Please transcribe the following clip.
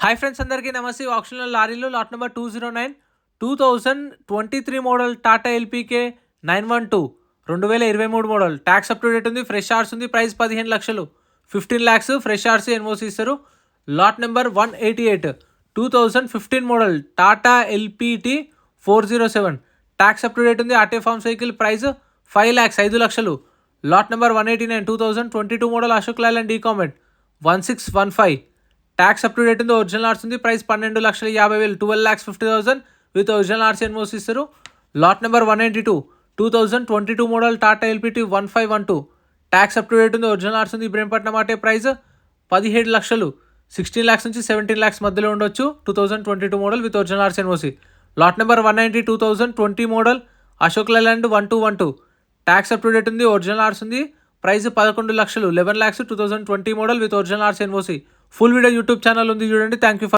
Hi friends, అందరికీ నమస్తే. Optional లారీలో lot number 209 2023 model Tata LPK 912 2023 model. Tax up to date ఉంది, ఫ్రెష్ ఆర్స్ ఉంది. ప్రైస్ 15 లక్షలు, 15 lakhs ఫ్రెష్ ఆర్స్ ఎన్ఓసి ఇస్తారు. Lot number 188 2015 model Tata LPT 407. Tax up to date ఉంది. RT farms vehicle. Price 5 lakhs 5 లక్షలు. Lot number 189 2022 model Ashok Leyland Ecomet 1615. Tax up to date ఉంది. Original ఆర్స్ ఉంది. Price 12,50,000 12,50,000 with original hours NOC ఇస్తారు. Lot number 192 2022 model Tata LPT 1512. Tax up to date ఉంది. Original ఆర్స్ ఉంది. ఇబ్రహీంపట్నం ఆటే. Price 17 లక్షలు, 16 lakhs నుంచి 17 lakhs మధ్యలో ఉండొచ్చు. 2022 model with original hours NOC. Lot number 190 2020 model Ashok Leyland 1212. Tax up to date ఉంది. ఒరిజినల్ ఆర్స్ ఉంది. ప్రైస్ 11 లక్షలు, 11 lakhs 2020 model with original hours NOC. Full video YouTube channel ఉంది, చూడండి. Thank you for